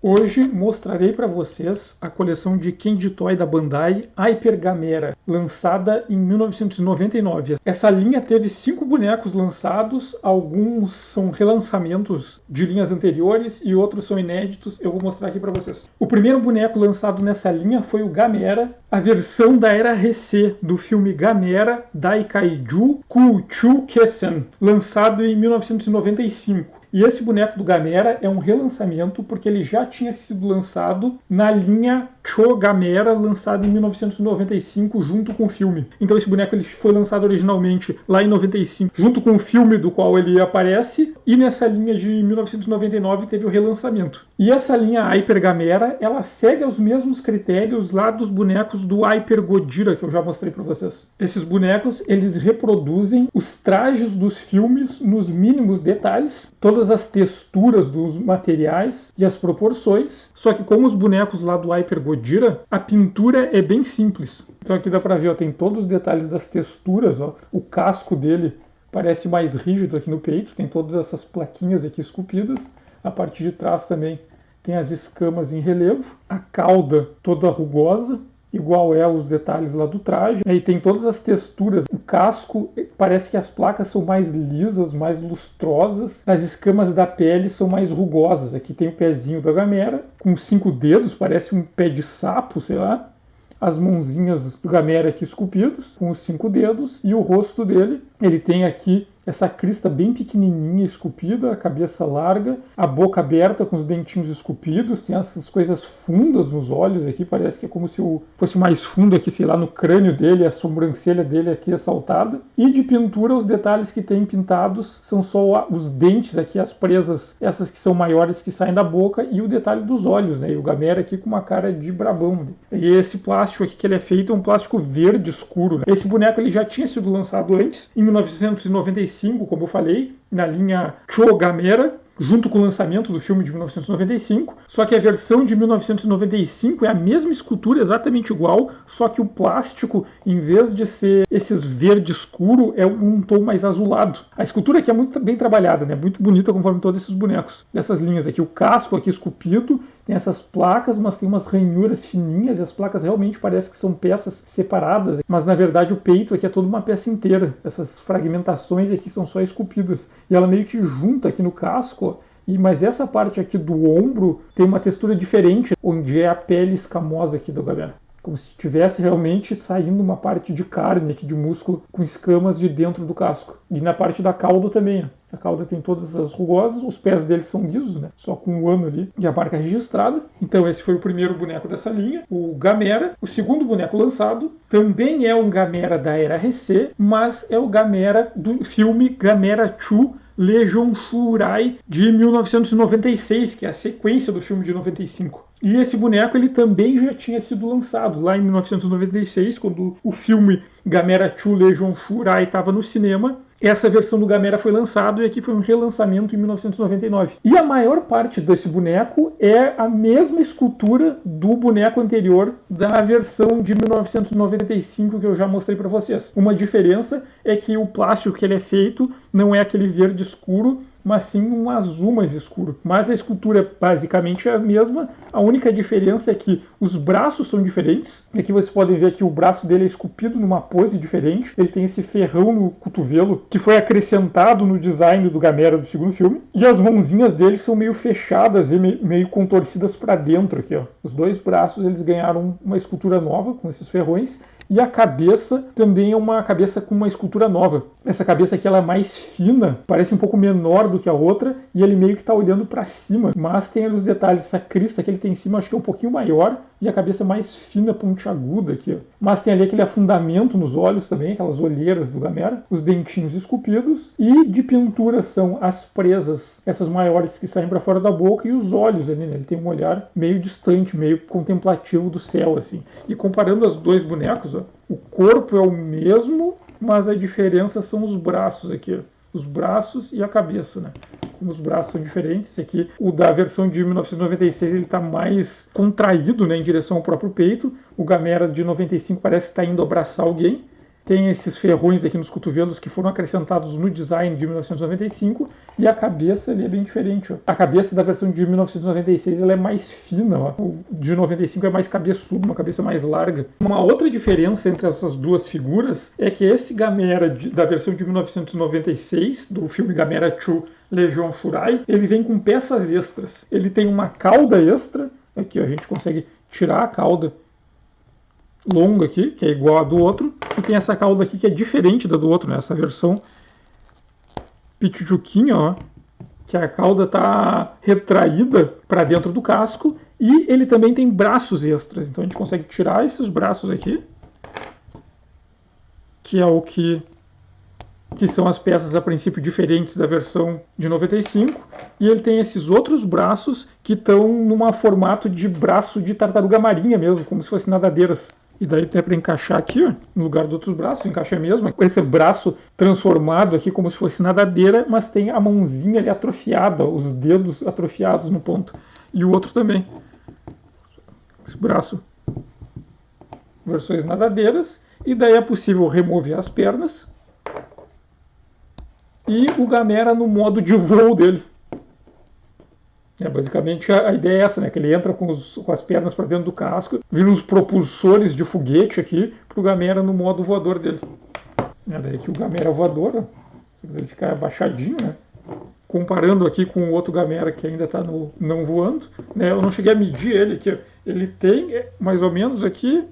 Hoje mostrarei para vocês a coleção de Candy Toy da Bandai Hyper Gamera, lançada em 1999. Essa linha teve 5 bonecos lançados, alguns são relançamentos de linhas anteriores e outros são inéditos, eu vou mostrar aqui para vocês. O primeiro boneco lançado nessa linha foi o Gamera, a versão da era Heisei do filme Gamera Daikaiju Kuuchu Kessen, lançado em 1995. E esse boneco do Gamera é um relançamento porque ele já tinha sido lançado na linha Cho Gamera, lançado em 1995 junto com o filme. Então esse boneco ele foi lançado originalmente lá em 95 junto com o filme do qual ele aparece, e nessa linha de 1999 teve o relançamento. E essa linha Hyper Gamera, ela segue os mesmos critérios lá dos bonecos do Hyper Godira que eu já mostrei para vocês. Esses bonecos, eles reproduzem os trajes dos filmes nos mínimos detalhes, todas as texturas dos materiais e as proporções, só que como os bonecos lá do Hyper Godira, a pintura é bem simples. Então aqui dá para ver, ó, tem todos os detalhes das texturas, ó. O casco dele parece mais rígido aqui no peito, tem todas essas plaquinhas aqui esculpidas. A parte de trás também tem as escamas em relevo, a cauda toda rugosa, igual é os detalhes lá do traje. Aí tem todas as texturas. O casco, parece que as placas são mais lisas, mais lustrosas. As escamas da pele são mais rugosas. Aqui tem o pezinho da Gamera, com 5 dedos, parece um pé de sapo, sei lá. As mãozinhas do Gamera aqui esculpidos, com os 5 dedos. E o rosto dele, ele tem aqui essa crista bem pequenininha esculpida, a cabeça larga, a boca aberta com os dentinhos esculpidos, tem essas coisas fundas nos olhos aqui, parece que é como se fosse mais fundo aqui, sei lá, no crânio dele, a sobrancelha dele aqui ressaltada. E de pintura, os detalhes que tem pintados são só os dentes aqui, as presas, essas que são maiores que saem da boca, e o detalhe dos olhos, né? E o Gamera aqui com uma cara de brabão. E esse plástico aqui que ele é feito é um plástico verde escuro, né? Esse boneco ele já tinha sido lançado antes, em 1995, como eu falei, na linha Cho Gamera, junto com o lançamento do filme de 1995, só que a versão de 1995 é a mesma escultura, exatamente igual, só que o plástico, em vez de ser esses verde escuro, é um tom mais azulado. A escultura aqui é muito bem trabalhada, né? Muito bonita conforme todos esses bonecos. Dessas linhas aqui, o casco aqui esculpido, tem essas placas, mas tem umas ranhuras fininhas, e as placas realmente parecem que são peças separadas, mas na verdade o peito aqui é toda uma peça inteira. Essas fragmentações aqui são só esculpidas. E ela meio que junta aqui no casco, mas essa parte aqui do ombro tem uma textura diferente, onde é a pele escamosa aqui do Gamera. Como se tivesse realmente saindo uma parte de carne aqui, de músculo, com escamas de dentro do casco. E na parte da cauda também, ó. A cauda tem todas as rugosas, os pés deles são lisos, né? Só com o ano ali e a marca registrada. Então esse foi o primeiro boneco dessa linha, o Gamera. O segundo boneco lançado também é um Gamera da era Heisei, mas é o Gamera do filme Gamera 2 Legion Shurai de 1996, que é a sequência do filme de 95. E esse boneco ele também já tinha sido lançado lá em 1996, quando o filme Gamera 2 Legion Shurai estava no cinema. Essa versão do Gamera foi lançado e aqui foi um relançamento em 1999. E a maior parte desse boneco é a mesma escultura do boneco anterior da versão de 1995 que eu já mostrei para vocês. Uma diferença é que o plástico que ele é feito não é aquele verde escuro, mas sim um azul mais escuro. Mas a escultura basicamente é a mesma, a única diferença é que os braços são diferentes. E aqui vocês podem ver que o braço dele é esculpido numa pose diferente, ele tem esse ferrão no cotovelo, que foi acrescentado no design do Gamera do segundo filme, e as mãozinhas dele são meio fechadas e meio contorcidas para dentro aqui, ó. Os dois braços eles ganharam uma escultura nova com esses ferrões, e a cabeça também é uma cabeça com uma escultura nova. Essa cabeça aqui ela é mais fina, parece um pouco menor do que a outra, e ele meio que está olhando para cima. Mas tem ali os detalhes, essa crista que ele tem em cima, acho que é um pouquinho maior, e a cabeça mais fina, pontiaguda aqui, ó. Mas tem ali aquele afundamento nos olhos também, aquelas olheiras do Gamera, os dentinhos esculpidos, e de pintura são as presas, essas maiores que saem para fora da boca, e os olhos ali, né? Ele tem um olhar meio distante, meio contemplativo do céu, assim. E comparando os dois bonecos, ó, o corpo é o mesmo, mas a diferença são os braços aqui, ó. Os braços e a cabeça, né? Como os braços são diferentes, esse aqui, o da versão de 1996, ele está mais contraído, né, em direção ao próprio peito. O Gamera de 95 parece estar indo abraçar alguém. tem esses ferrões aqui nos cotovelos que foram acrescentados no design de 1995, e a cabeça ali é bem diferente. Ó. A cabeça da versão de 1996 ela é mais fina, ó. O de 95 é mais cabeçudo, uma cabeça mais larga. Uma outra diferença entre essas duas figuras é que esse Gamera da versão de 1996, do filme Gamera 2 Legion Shurai, ele vem com peças extras. Ele tem uma cauda extra, aqui ó, a gente consegue tirar a cauda longa aqui, que é igual a do outro, e tem essa cauda aqui que é diferente da do outro, né? Essa versão Pichuquinha, ó, que a cauda tá retraída para dentro do casco, e ele também tem braços extras, então a gente consegue tirar esses braços aqui, que é o que são as peças a princípio diferentes da versão de 95, e ele tem esses outros braços que estão num formato de braço de tartaruga marinha mesmo, como se fossem nadadeiras. E daí tem para encaixar aqui, ó, no lugar dos outros braços, encaixa mesmo. Esse braço transformado aqui como se fosse nadadeira, mas tem a mãozinha ali atrofiada, os dedos atrofiados no ponto. E o outro também. Esse braço, versões nadadeiras. E daí é possível remover as pernas. E o Gamera no modo de voo dele. Basicamente a ideia é essa, né? Que ele entra com as pernas para dentro do casco, vira uns propulsores de foguete aqui pro Gamera no modo voador dele. Daí aqui o Gamera voador, ó, ele fica abaixadinho, né? Comparando aqui com o outro Gamera que ainda está não voando, né? Eu não cheguei a medir ele aqui. Ele tem mais ou menos aqui,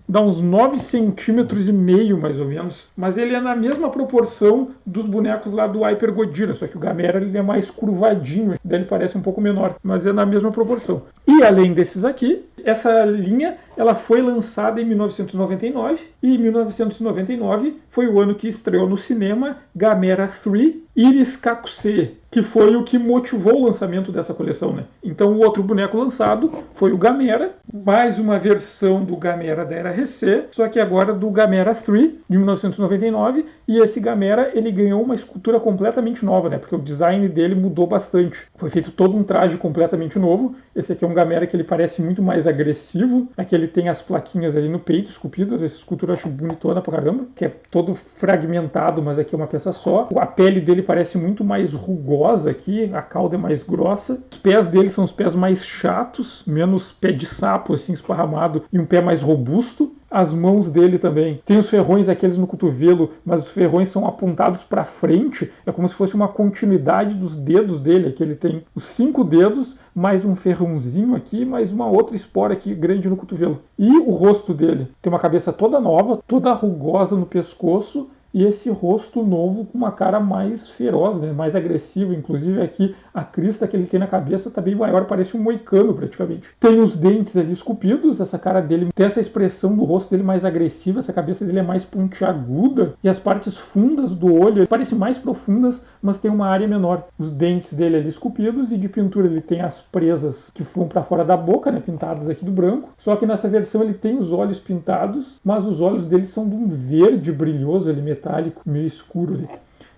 dá uns 9,5 centímetros mais ou menos. Mas ele é na mesma proporção dos bonecos lá do Hyper Godzilla, só que o Gamera ele é mais curvadinho, daí ele parece um pouco menor, mas é na mesma proporção. E além desses aqui, essa linha ela foi lançada em 1999, e em 1999 foi o ano que estreou no cinema Gamera 3 Iris Kakuse, que foi o que motivou o lançamento dessa coleção, né? Então o outro boneco lançado foi o Gamera, mais uma versão do Gamera da era Recê, só que agora do Gamera 3 de 1999, e esse Gamera ele ganhou uma escultura completamente nova, né? Porque o design dele mudou bastante. Foi feito todo um traje completamente novo. Esse aqui é um Gamera que ele parece muito mais agressivo. Aqui ele tem as plaquinhas ali no peito esculpidas. Essa escultura eu acho bonitona pra caramba, que é todo fragmentado, mas aqui é uma peça só. A pele dele parece muito mais rugosa aqui, a cauda é mais grossa. Os pés dele são os pés mais chatos, menos pé de sapo assim esparramado, e um pé mais robusto. As mãos dele também. Tem os ferrões aqueles no cotovelo, mas os ferrões são apontados para frente. É como se fosse uma continuidade dos dedos dele. Aqui ele tem os 5 dedos, mais um ferrãozinho aqui, mais uma outra espora aqui grande no cotovelo. E o rosto dele tem uma cabeça toda nova, toda rugosa no pescoço, e esse rosto novo com uma cara mais feroz, né? Mais agressiva. Inclusive aqui a crista que ele tem na cabeça está bem maior, parece um moicano praticamente. Tem os dentes ali esculpidos, essa cara dele tem essa expressão do rosto dele mais agressiva, essa cabeça dele é mais pontiaguda, e as partes fundas do olho parecem mais profundas, mas tem uma área menor. Os dentes dele ali esculpidos, e de pintura ele tem as presas que vão para fora da boca, né? Pintadas aqui do branco. Só que nessa versão ele tem os olhos pintados, mas os olhos dele são de um verde brilhoso ali, metálico, meio escuro ali.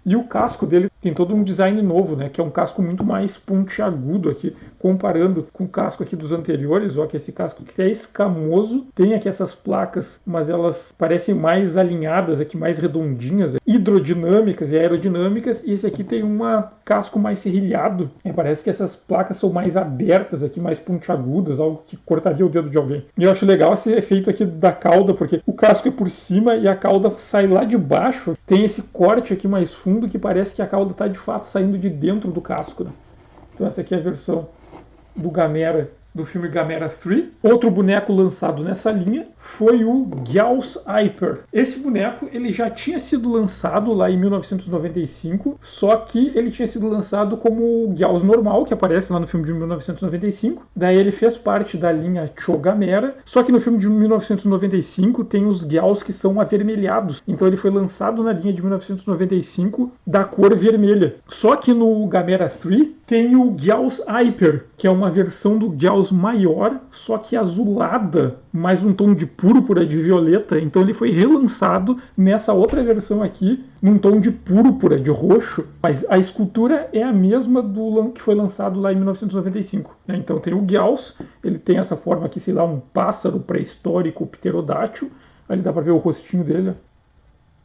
E o casco dele tem todo um design novo, né? Que é um casco muito mais pontiagudo aqui, comparando com o casco aqui dos anteriores, ó, que esse casco que é escamoso, tem aqui essas placas, mas elas parecem mais alinhadas aqui, mais redondinhas, hidrodinâmicas e aerodinâmicas, e esse aqui tem um casco mais serrilhado. Parece que essas placas são mais abertas aqui, mais pontiagudas, algo que cortaria o dedo de alguém. E eu acho legal esse efeito aqui da cauda, porque o casco é por cima e a cauda sai lá de baixo, tem esse corte aqui mais fundo, que parece que a cauda está de fato saindo de dentro do casco, né? Então essa aqui é a versão do Gamera do filme Gamera 3. Outro boneco lançado nessa linha foi o Gyaos Hyper. Esse boneco ele já tinha sido lançado lá em 1995, só que ele tinha sido lançado como o Gyaos normal, que aparece lá no filme de 1995. Daí ele fez parte da linha Cho Gamera, só que no filme de 1995 tem os Gyaos que são avermelhados. Então ele foi lançado na linha de 1995 da cor vermelha. Só que no Gamera 3 tem o Gyaos Hyper, que é uma versão do Gyaos maior, só que azulada, mais um tom de púrpura, de violeta. Então ele foi relançado nessa outra versão aqui, num tom de púrpura, de roxo, mas a escultura é a mesma do que foi lançado lá em 1995. Então tem o Gyaos, ele tem essa forma aqui, sei lá, um pássaro pré-histórico pterodátil. Ali dá para ver o rostinho dele.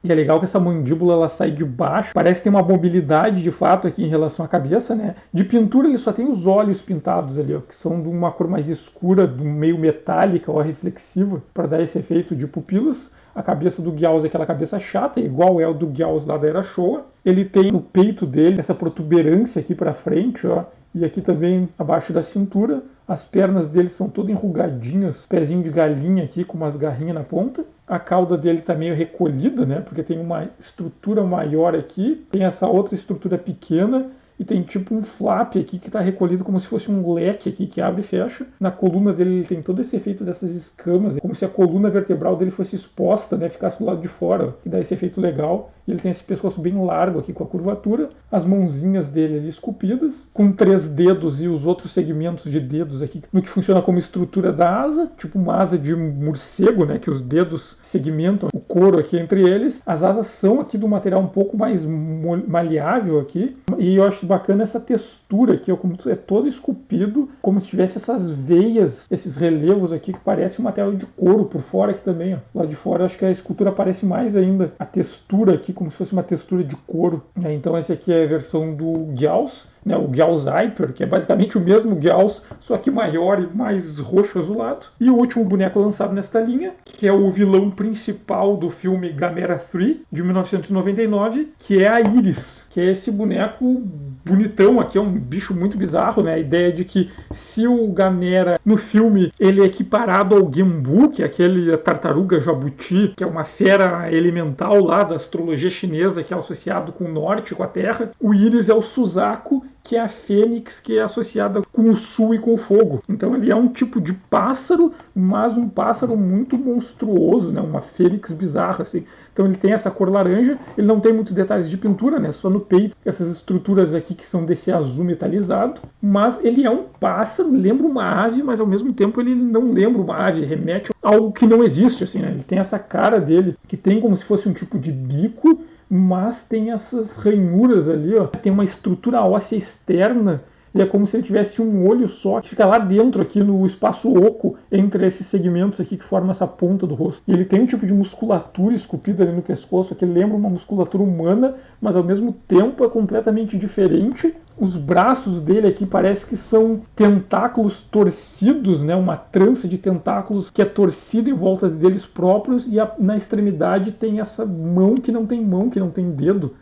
E é legal que essa mandíbula ela sai de baixo, parece ter uma mobilidade de fato aqui em relação à cabeça, né? De pintura ele só tem os olhos pintados ali, ó, que são de uma cor mais escura, do meio metálica ou reflexiva, para dar esse efeito de pupilas. A cabeça do Gyaos é aquela cabeça chata, igual é o do Gyaos lá da Era Showa. Ele tem no peito dele essa protuberância aqui para frente, ó, e aqui também abaixo da cintura. As pernas dele são todas enrugadinhas, pezinho de galinha aqui com umas garrinhas na ponta. A cauda dele está meio recolhida, né, porque tem uma estrutura maior aqui, tem essa outra estrutura pequena, e tem tipo um flap aqui que está recolhido como se fosse um leque aqui que abre e fecha. Na coluna dele ele tem todo esse efeito dessas escamas, como se a coluna vertebral dele fosse exposta, né, ficasse do lado de fora, que dá esse efeito legal. E ele tem esse pescoço bem largo aqui com a curvatura, as mãozinhas dele ali esculpidas, com 3 dedos e os outros segmentos de dedos aqui, no que funciona como estrutura da asa, tipo uma asa de morcego, né, que os dedos segmentam o couro aqui entre eles. As asas são aqui do material um pouco mais maleável aqui, e eu acho bacana essa textura aqui, ó, como é todo esculpido, como se tivesse essas veias, esses relevos aqui que parece um material de couro por fora aqui também, ó. Lá de fora acho que a escultura parece mais ainda, a textura aqui como se fosse uma textura de couro, né? Então esse aqui é a versão do Gyaos, né, o Gyaos Hyper, que é basicamente o mesmo Gyaos, só que maior e mais roxo azulado. E o último boneco lançado nesta linha, que é o vilão principal do filme Gamera 3, de 1999, que é a Iris, que é esse boneco bonitão aqui, é um bicho muito bizarro, né? A ideia de que se o Gamera, no filme, ele é equiparado ao Genbu, que é aquele tartaruga jabuti, que é uma fera elemental lá da astrologia chinesa, que é associado com o norte, com a terra, o Iris é o Suzaku, que é a fênix, que é associada com o sul e com o fogo. Então ele é um tipo de pássaro, mas um pássaro muito monstruoso, né? Uma fênix bizarra, assim. Então ele tem essa cor laranja, ele não tem muitos detalhes de pintura, né? Só no peito, essas estruturas aqui que são desse azul metalizado, mas ele é um pássaro, lembra uma ave, mas ao mesmo tempo ele não lembra uma ave, remete a algo que não existe, assim, né? Ele tem essa cara dele, que tem como se fosse um tipo de bico, mas tem essas ranhuras ali, ó. Tem uma estrutura óssea externa, e é como se ele tivesse um olho só, que fica lá dentro, aqui no espaço oco, entre esses segmentos aqui que formam essa ponta do rosto. E ele tem um tipo de musculatura esculpida ali no pescoço, que lembra uma musculatura humana, mas ao mesmo tempo é completamente diferente. Os braços dele aqui parece que são tentáculos torcidos, né? Uma trança de tentáculos que é torcida em volta deles próprios, e na extremidade tem essa mão, que não tem dedo.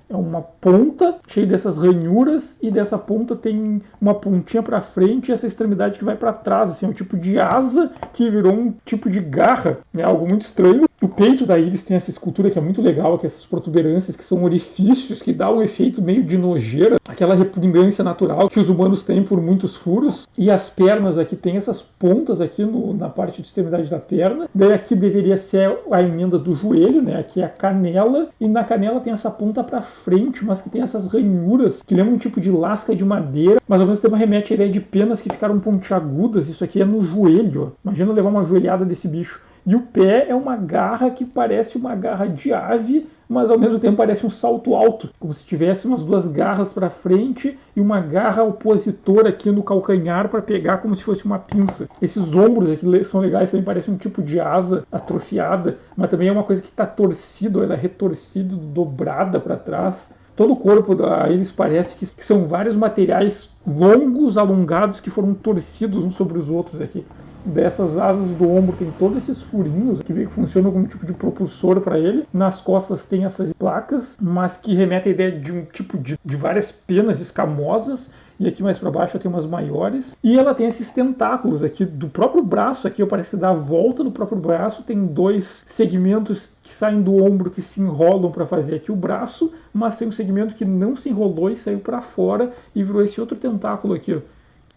É uma ponta cheia dessas ranhuras, e dessa ponta tem uma pontinha para frente e essa extremidade que vai para trás, assim, é um tipo de asa que virou um tipo de garra, é algo muito estranho. O peito da Iris tem essa escultura que é muito legal, que é essas protuberâncias que são orifícios, que dá um efeito meio de nojeira, aquela repugnância natural que os humanos têm por muitos furos. E as pernas aqui tem essas pontas aqui na parte de extremidade da perna. Daí aqui deveria ser a emenda do joelho, né? Aqui é a canela, e na canela tem essa ponta para frente, mas que tem essas ranhuras que lembram um tipo de lasca de madeira, mas ao mesmo tempo remete à ideia de penas que ficaram pontiagudas. Isso aqui é no joelho, ó. Imagina levar uma joelhada desse bicho. E o pé é uma garra que parece uma garra de ave, mas ao mesmo tempo parece um salto alto, como se tivesse umas 2 garras para frente e uma garra opositora aqui no calcanhar para pegar como se fosse uma pinça. Esses ombros aqui são legais, também parece um tipo de asa atrofiada, mas também é uma coisa que está torcida, ela é retorcida, dobrada para trás. Todo o corpo da Iris parece que são vários materiais longos, alongados, que foram torcidos uns sobre os outros aqui. Dessas asas do ombro tem todos esses furinhos que funcionam como um tipo de propulsor para ele. Nas costas tem essas placas, mas que remetem à ideia de um tipo de várias penas escamosas. E aqui mais para baixo tem umas maiores. E ela tem esses tentáculos aqui do próprio braço. Aqui parece dar a volta do próprio braço. Tem 2 segmentos que saem do ombro, que se enrolam para fazer aqui o braço. Mas tem um segmento que não se enrolou e saiu para fora e virou esse outro tentáculo aqui, ó,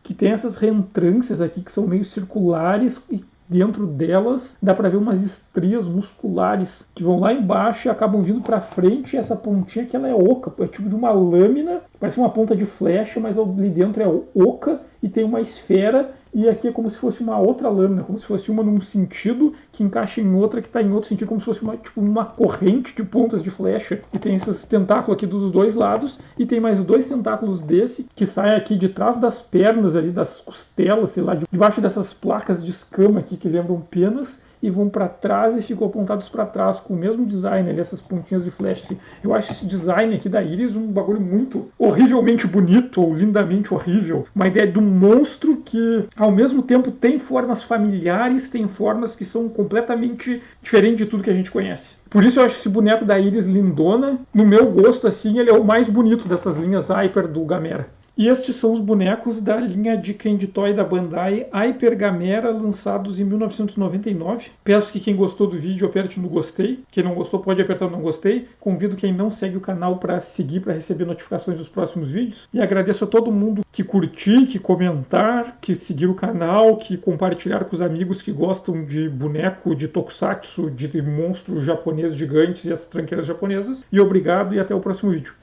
que tem essas reentrâncias aqui que são meio circulares, e dentro delas dá para ver umas estrias musculares que vão lá embaixo e acabam vindo para frente. E essa pontinha que ela é oca, é tipo de uma lâmina, parece uma ponta de flecha, mas ali dentro é oca e tem uma esfera. E aqui é como se fosse uma outra lâmina, como se fosse uma num sentido que encaixa em outra que está em outro sentido, como se fosse uma corrente de pontas de flecha. E tem esses tentáculos aqui dos 2 lados, e tem mais 2 tentáculos desse que saem aqui de trás das pernas ali, das costelas, sei lá, debaixo dessas placas de escama aqui que lembram penas. e vão para trás e ficam apontados para trás com o mesmo design ali, essas pontinhas de flecha. Assim. Eu acho esse design aqui da Iris um bagulho muito horrivelmente bonito ou lindamente horrível. Uma ideia de um monstro que ao mesmo tempo tem formas familiares, tem formas que são completamente diferentes de tudo que a gente conhece. Por isso eu acho esse boneco da Iris lindona. No meu gosto, assim, ele é o mais bonito dessas linhas Hyper do Gamera. E estes são os bonecos da linha de Candy Toy da Bandai Hyper Gamera, lançados em 1999. Peço que quem gostou do vídeo aperte no gostei. Quem não gostou pode apertar no não gostei. Convido quem não segue o canal para seguir, para receber notificações dos próximos vídeos. E agradeço a todo mundo que curtir, que comentar, que seguir o canal, que compartilhar com os amigos que gostam de boneco, de tokusatsu, de monstros japoneses gigantes e as tranqueiras japonesas. E obrigado e até o próximo vídeo.